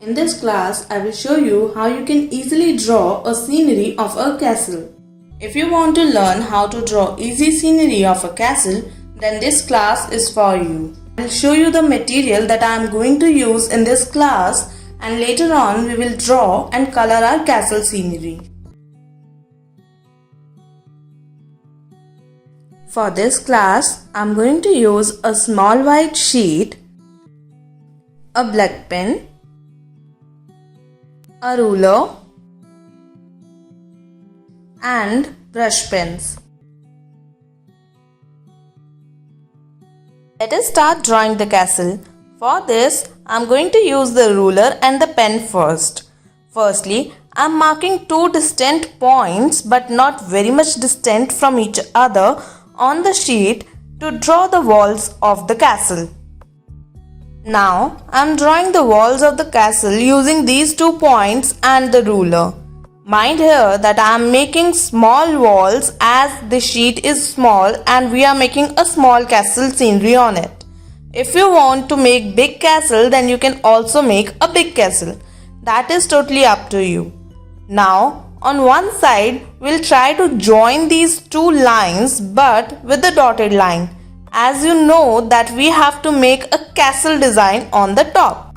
In this class, I will show you how you can easily draw a scenery of a castle. If you want to learn how to draw easy scenery of a castle, then this class is for you. I will show you the material that I am going to use in this class, and later on we will draw and color our castle scenery. For this class, I am going to use a small white sheet, a black pen, a ruler and brush pens. Let us start drawing the castle. For this, I am going to use the ruler and the pen first. Firstly, I am marking two distant points but not very much distant from each other on the sheet to draw the walls of the castle. Now, I am drawing the walls of the castle using these 2 points and the ruler. Mind here that I am making small walls as the sheet is small and we are making a small castle scenery on it. If you want to make big castle, then you can also make a big castle. That is totally up to you. Now, on one side, we'll try to join these 2 lines but with the dotted line. As you know that we have to make a castle design on the top.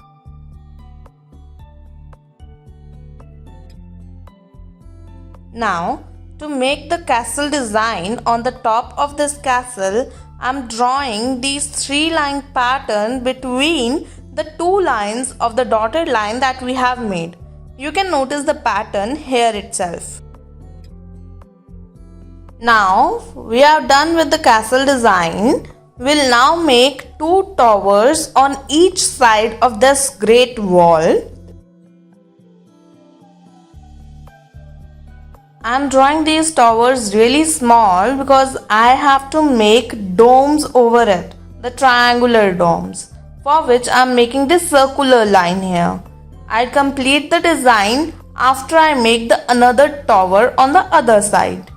Now, to make the castle design on the top of this castle, I'm drawing these 3-line pattern between the 2 lines of the dotted line that we have made. You can notice the pattern here itself. Now, we are done with the castle design. We'll now make 2 towers on each side of this great wall. I'm drawing these towers really small because I have to make domes over it, the triangular domes, for which I'm making this circular line here. I'll complete the design after I make the another tower on the other side.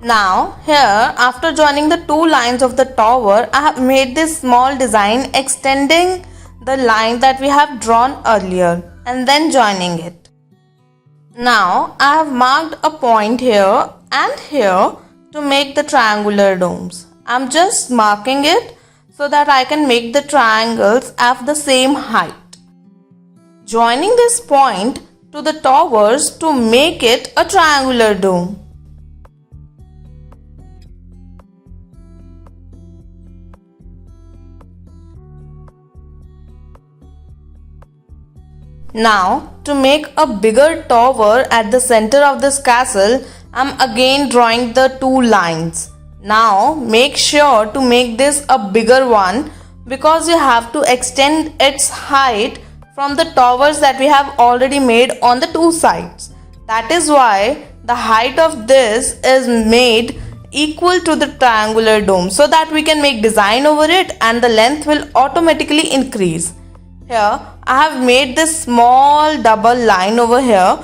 Now here, after joining the 2 lines of the tower, I have made this small design extending the line that we have drawn earlier and then joining it. Now I have marked a point here and here to make the triangular domes. I am just marking it so that I can make the triangles of the same height. Joining this point to the towers to make it a triangular dome. Now, to make a bigger tower at the center of this castle, I am again drawing the 2 lines. Now, make sure to make this a bigger one because you have to extend its height from the towers that we have already made on the 2 sides. That is why the height of this is made equal to the triangular dome so that we can make design over it and the length will automatically increase. Here, I have made this small double line over here.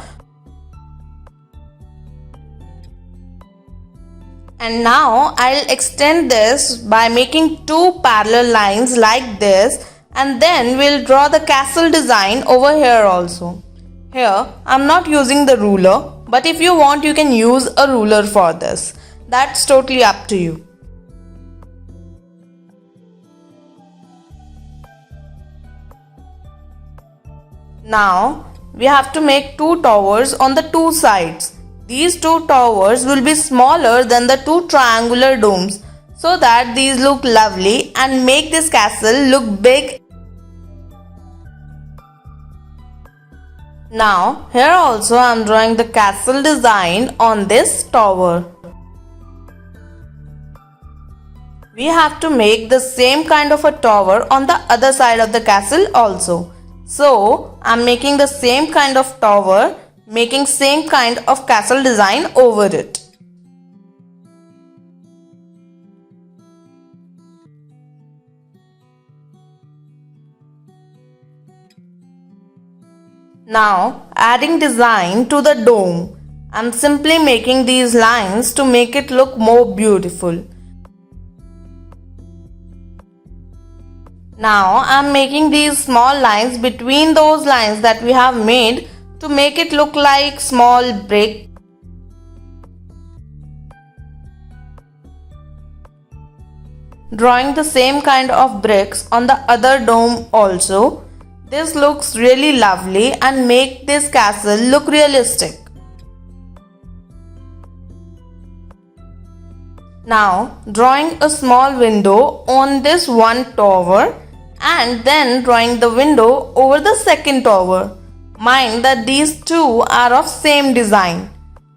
And now I'll extend this by making 2 parallel lines like this, and then we'll draw the castle design over here also. Here, I'm not using the ruler, but if you want, you can use a ruler for this. That's totally up to you. Now, we have to make 2 towers on the 2 sides. These 2 towers will be smaller than the 2 triangular domes so that these look lovely and make this castle look big. Now, here also I am drawing the castle design on this tower. We have to make the same kind of a tower on the other side of the castle also. So, I am making the same kind of tower, making same kind of castle design over it. Now, adding design to the dome. I'm simply making these lines to make it look more beautiful. Now I am making these small lines between those lines that we have made to make it look like small brick. Drawing the same kind of bricks on the other dome also. This looks really lovely and make this castle look realistic. Now drawing a small window on this one tower and then drawing the window over the second tower. Mind that these two are of same design.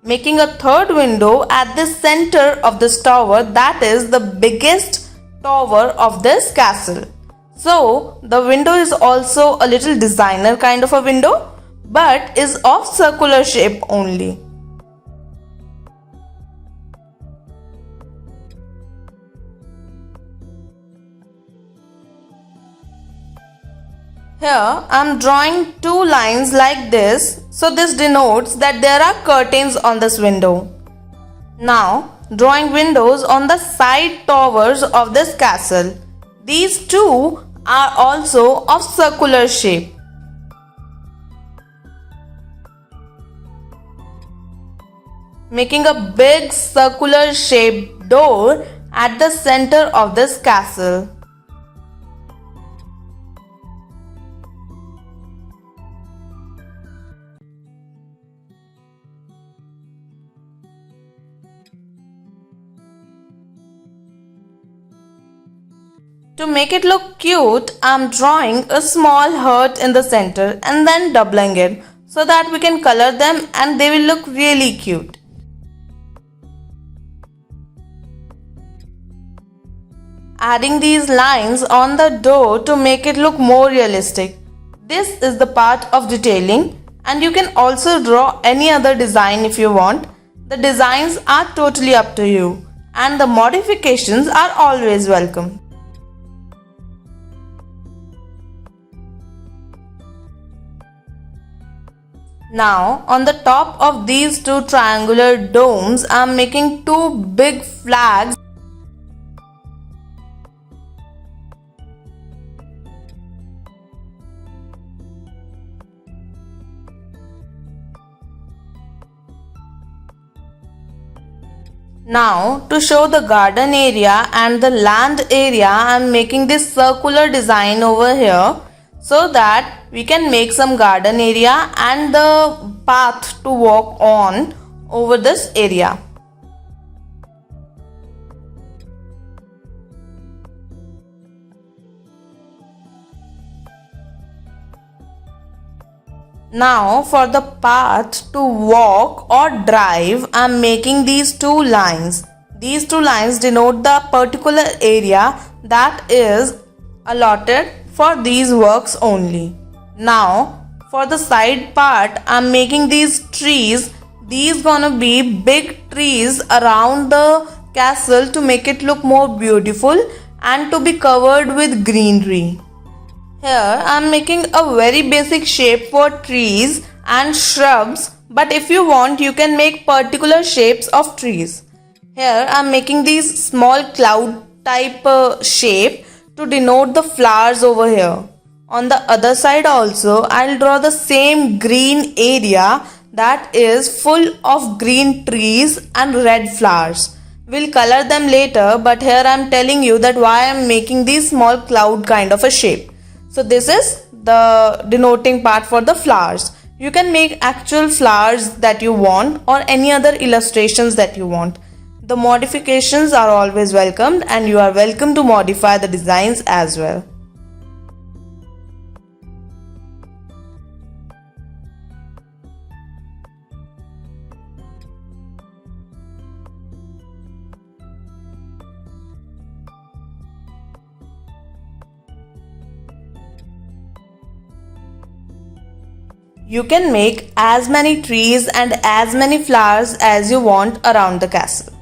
Making a third window at the center of this tower, that is the biggest tower of this castle. So the window is also a little designer kind of a window, but is of circular shape only. Here I am drawing two lines like this, so this denotes that there are curtains on this window. Now drawing windows on the side towers of this castle. These two are also of circular shape. Making a big circular shaped door at the center of this castle. To make it look cute, I am drawing a small heart in the center and then doubling it so that we can color them and they will look really cute. Adding these lines on the door to make it look more realistic. This is the part of detailing, and you can also draw any other design if you want. The designs are totally up to you and the modifications are always welcome. Now on the top of these two triangular domes, I am making two big flags. Now to show the garden area and the land area, I am making this circular design over here, so that we can make some garden area and the path to walk on over this area. Now for the path to walk or drive, I am making these two lines. These two lines denote the particular area that is allotted for these works only. Now for the side part, I am making these trees. These gonna be big trees around the castle to make it look more beautiful and to be covered with greenery. Here I am making a very basic shape for trees and shrubs, but if you want you can make particular shapes of trees. Here I am making these small cloud type shape to denote the flowers over here. On the other side also, I'll draw the same green area that is full of green trees and red flowers. We'll color them later, but here I'm telling you that why I'm making these small cloud kind of a shape. So this is the denoting part for the flowers. You can make actual flowers that you want or any other illustrations that you want. The modifications are always welcomed and you are welcome to modify the designs as well. You can make as many trees and as many flowers as you want around the castle.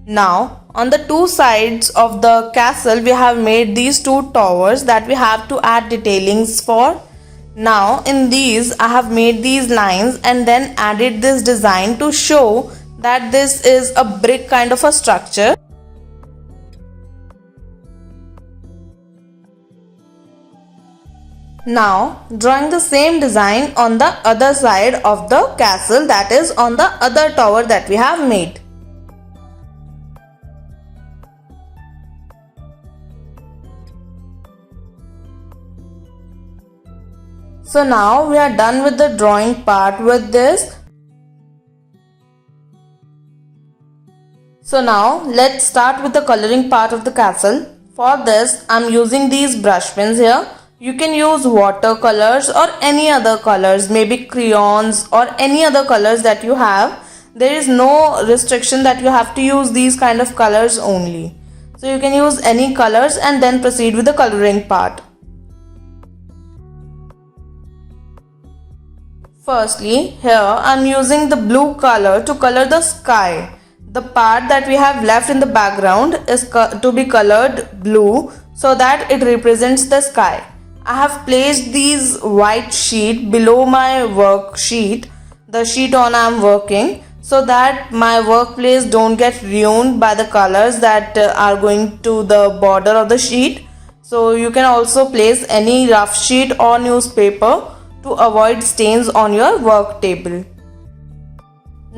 Now, on the two sides of the castle, we have made these two towers that we have to add detailings for. Now, in these, I have made these lines and then added this design to show that this is a brick kind of a structure. Now drawing the same design on the other side of the castle, that is on the other tower that we have made. So now we are done with the drawing part with this. So now let's start with the coloring part of the castle. For this I'm using these brush pens here. You can use watercolors or any other colors, maybe crayons or any other colors that you have. There is no restriction that you have to use these kind of colors only. So you can use any colors and then proceed with the coloring part. Firstly, here I am using the blue color to color the sky. The part that we have left in the background is to be colored blue so that it represents the sky. I have placed these white sheet below my worksheet, the sheet on I am working, so that my workplace don't get ruined by the colors that are going to the border of the sheet. So you can also place any rough sheet or newspaper to avoid stains on your work table.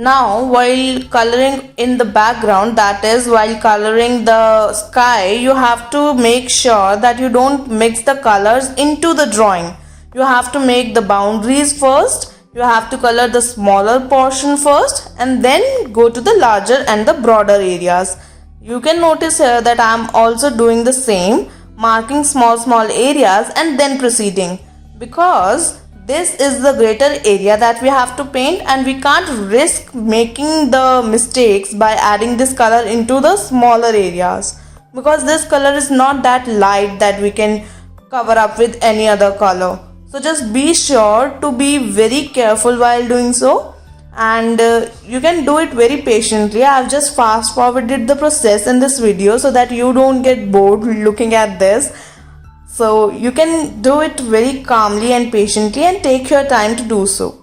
Now while coloring in the background, that is while coloring the sky, you have to make sure that you don't mix the colors into the drawing. You have to make the boundaries first, you have to color the smaller portion first and then go to the larger and the broader areas. You can notice here that I am also doing the same, marking small areas and then proceeding, because this is the greater area that we have to paint and we can't risk making the mistakes by adding this color into the smaller areas, because this color is not that light that we can cover up with any other color. So just be sure to be very careful while doing so, and you can do it very patiently. I have just fast forwarded the process in this video so that you don't get bored looking at this. So you can do it very calmly and patiently and take your time to do so.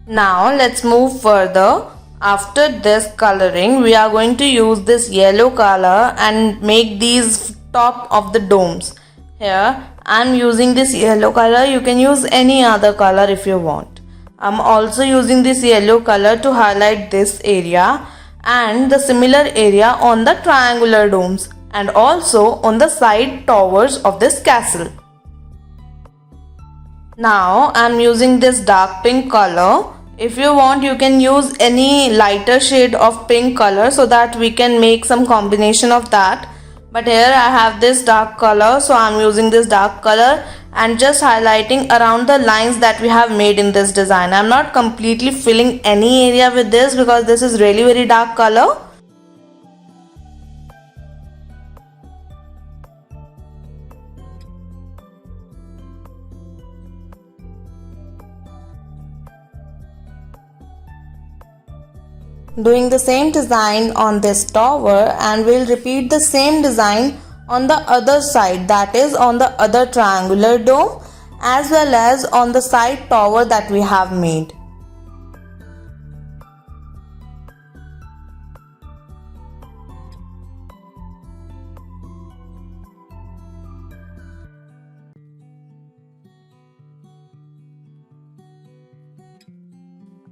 Now let's move further. After this coloring, we are going to use this yellow color and make these top of the domes. Here I am using this yellow color. You can use any other color if you want. I am also using this yellow color to highlight this area and the similar area on the triangular domes and also on the side towers of this castle. Now I am using this dark pink color. If you want, you can use any lighter shade of pink color so that we can make some combination of that. But here I have this dark color, so I am using this dark color and just highlighting around the lines that we have made in this design. I am not completely filling any area with this because this is really very dark color. Doing the same design on this tower, and we'll repeat the same design on the other side, that is on the other triangular dome as well as on the side tower that we have made.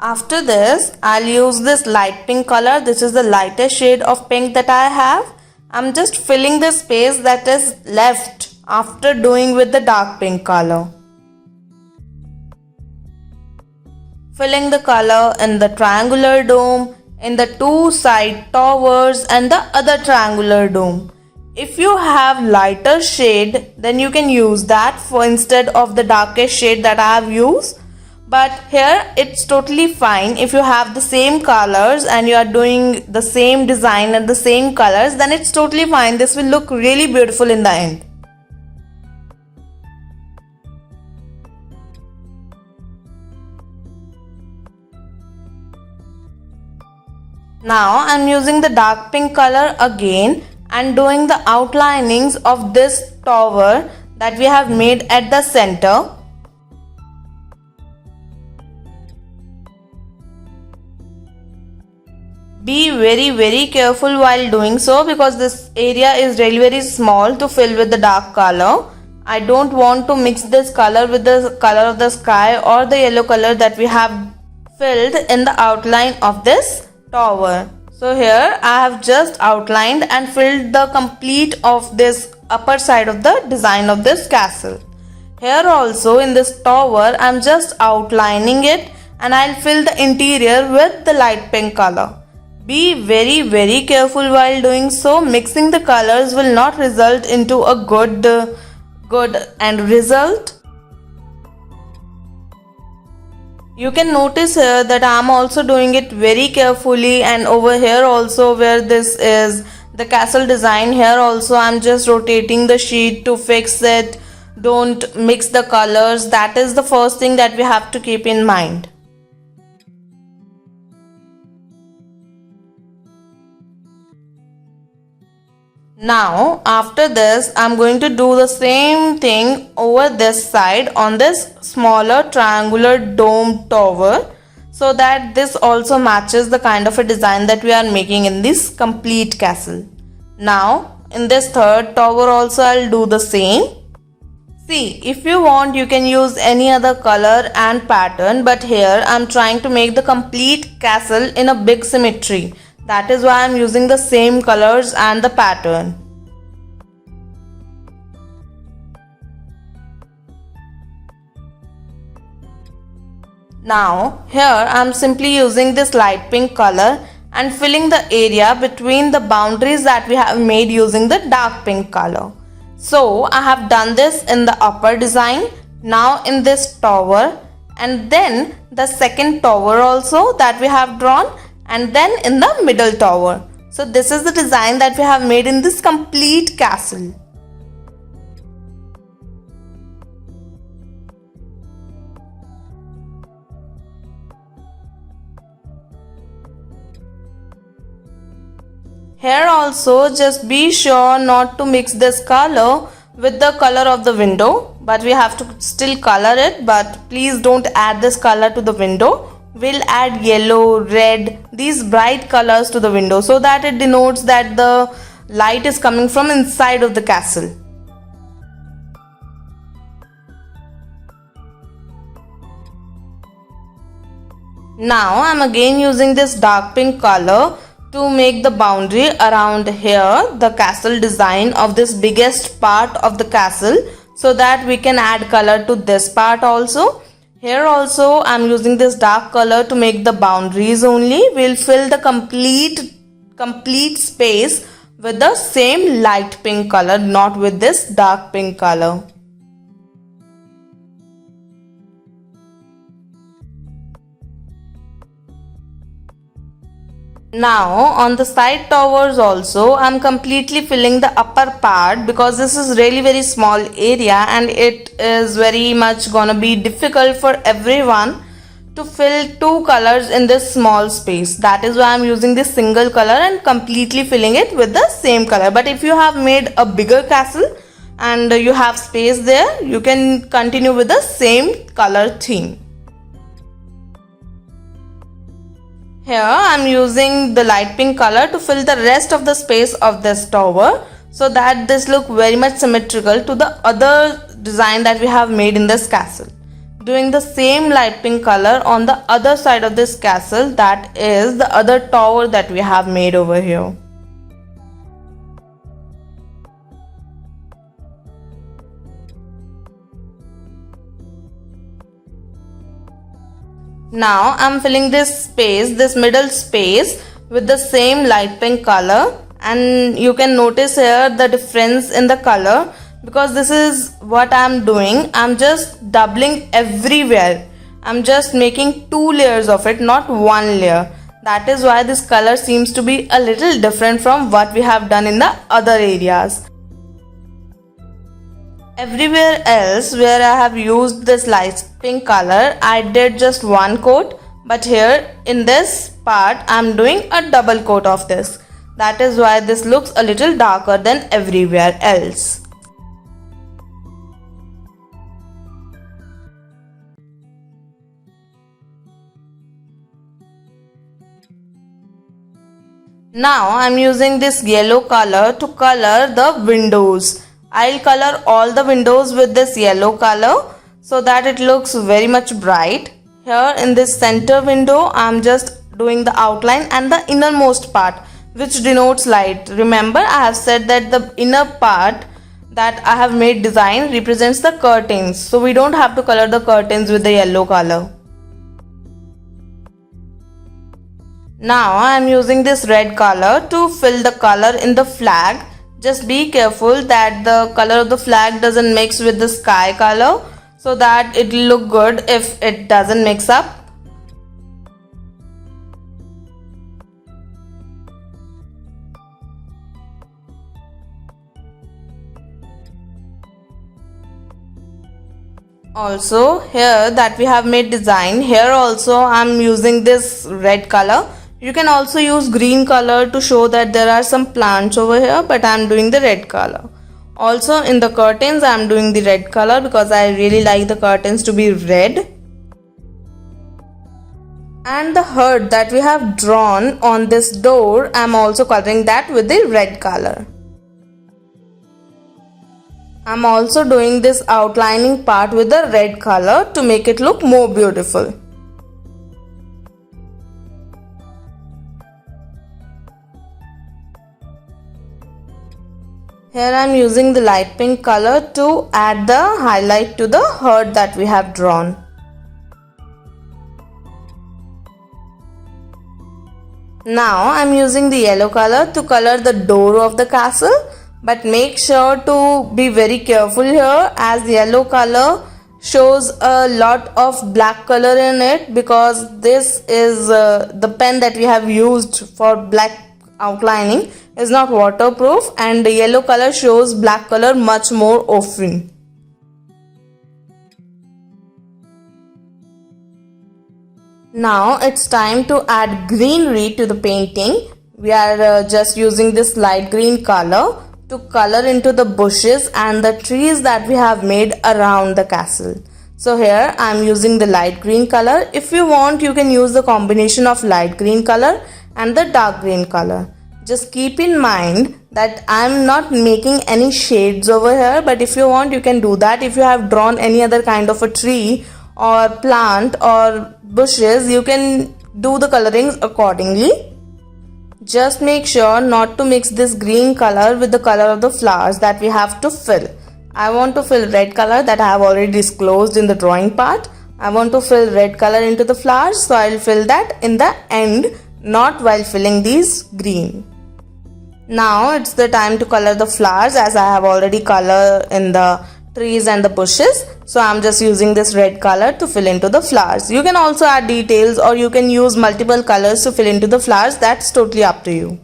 After this, I'll use this light pink color. This is the lightest shade of pink that I have. I'm just filling the space that is left after doing with the dark pink color. Filling the color in the triangular dome, in the two side towers and the other triangular dome. If you have lighter shade, then you can use that for instead of the darkest shade that I have used. But here it's totally fine. If you have the same colors and you are doing the same design and the same colors, then it's totally fine. This will look really beautiful in the end. Now I'm using the dark pink color again and doing the outlinings of this tower that we have made at the center. Be very careful while doing so, because this area is really very small to fill with the dark color. I don't want to mix this color with the color of the sky or the yellow color that we have filled in the outline of this tower. So here I have just outlined and filled the complete of this upper side of the design of this castle. Here also in this tower I am just outlining it and I'll fill the interior with the light pink color. Be very careful while doing so. Mixing the colors will not result into a good end result. You can notice here that I am also doing it very carefully, and over here also where this is the castle design, here also I am just rotating the sheet to fix it. Don't mix the colors. That is the first thing that we have to keep in mind. Now after this I'm going to do the same thing over this side on this smaller triangular dome tower, so that this also matches the kind of a design that we are making in this complete castle. Now in this third tower also I'll do the same. See, if you want you can use any other color and pattern, but here I'm trying to make the complete castle in a big symmetry. That is why I'm using the same colors and the pattern. Now here I'm simply using this light pink color and filling the area between the boundaries that we have made using the dark pink color. So I have done this in the upper design, now in this tower, and then the second tower also that we have drawn, and then in the middle tower. So this is the design that we have made in this complete castle. Here also just be sure not to mix this color with the color of the window, but we have to still color it, but please don't add this color to the window. We'll add yellow, red, these bright colors to the window so that it denotes that the light is coming from inside of the castle. Now I'm again using this dark pink color to make the boundary around here, the castle design of this biggest part of the castle, so that we can add color to this part also. Here also I am using this dark color to make the boundaries only. We'll fill the complete space with the same light pink color, not with this dark pink color. Now on the side towers also I am completely filling the upper part, because this is really very small area and it is very much gonna be difficult for everyone to fill two colors in this small space. That is why I am using this single color and completely filling it with the same color. But if you have made a bigger castle and you have space there, you can continue with the same color theme. Here I am using the light pink color to fill the rest of the space of this tower, so that this look very much symmetrical to the other design that we have made in this castle. Doing the same light pink color on the other side of this castle, that is the other tower that we have made over here. Now I am filling this space, this middle space, with the same light pink color, and you can notice here the difference in the color, because this is what I am doing. I am just doubling everywhere. I'm just making 2 layers of it, not 1 layer. That is why this color seems to be a little different from what we have done in the other areas. Everywhere else where I have used this light pink color, I did just 1 coat, but here in this part I am doing a double coat of this. That is why this looks a little darker than everywhere else. Now I am using this yellow color to color the windows. I'll color all the windows with this yellow color so that it looks very much bright. Here in this center window, I am just doing the outline and the innermost part which denotes light. Remember, I have said that the inner part that I have made design represents the curtains. So we don't have to color the curtains with the yellow color. Now I am using this red color to fill the color in the flag. Just be careful that the color of the flag doesn't mix with the sky color so that it will look good if it doesn't mix up. Also here that we have made design, here also I am using this red color. You can also use green color to show that there are some plants over here, but I am doing the red color. Also in the curtains I am doing the red color because I really like the curtains to be red. And the heart that we have drawn on this door, I am also coloring that with the red color. I am also doing this outlining part with the red color to make it look more beautiful. Here I am using the light pink color to add the highlight to the heart that we have drawn. Now I am using the yellow color to color the door of the castle, but make sure to be very careful here as yellow color shows a lot of black color in it because this is the pen that we have used for black outlining is not waterproof and the yellow color shows black color much more often. Now it's time to add greenery to the painting. We are just using this light green color to color into the bushes and the trees that we have made around the castle. So here I am using the light green color. If you want, you can use the combination of light green color and the dark green color. Just keep in mind that I am not making any shades over here, but if you want you can do that. If you have drawn any other kind of a tree or plant or bushes, you can do the colorings accordingly. Just make sure not to mix this green color with the color of the flowers that we have to fill. I want to fill red color that I have already disclosed in the drawing part. I want to fill red color into the flowers, so I will fill that in the end, not while filling these green. Now it's the time to color the flowers as I have already colored in the trees and the bushes. So I'm just using this red color to fill into the flowers. You can also add details or you can use multiple colors to fill into the flowers. That's totally up to you.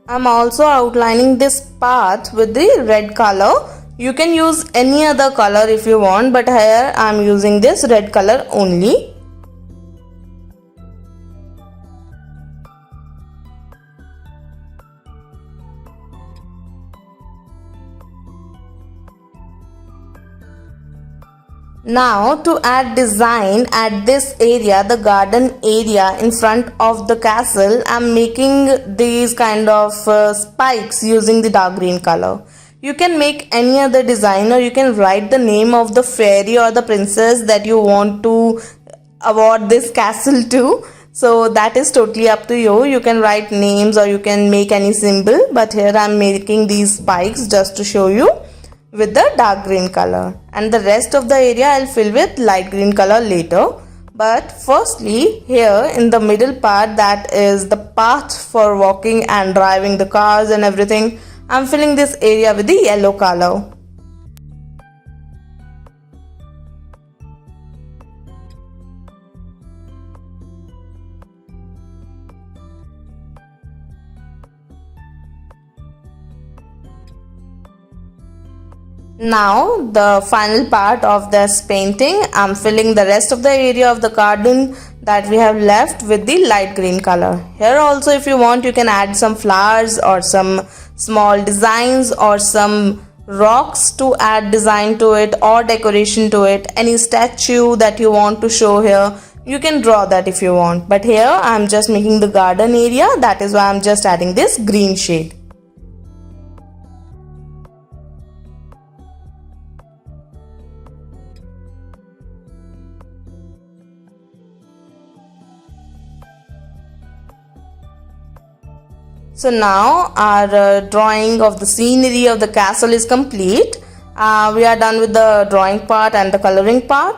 I'm also outlining this path with the red color. You can use any other color if you want, but here I am using this red color only. Now to add design at this area, the garden area in front of the castle, I am making these kind of spikes using the dark green color. You can make any other design or you can write the name of the fairy or the princess that you want to award this castle to. So that is totally up to you. You can write names or you can make any symbol, but here I am making these spikes just to show you with the dark green color, and the rest of the area I'll fill with light green color later. But firstly, here in the middle part, that is the path for walking and driving the cars and everything, I'm filling this area with the yellow color. Now the final part of this painting, I'm filling the rest of the area of the garden that we have left with the light green color. Here also, if you want, you can add some flowers or some small designs or some rocks to add design to it or decoration to it. Any statue that you want to show here, you can draw that if you want. But here I'm just making the garden area, that is why I'm just adding this green shade. So now our drawing of the scenery of the castle is complete. We are done with the drawing part and the coloring part.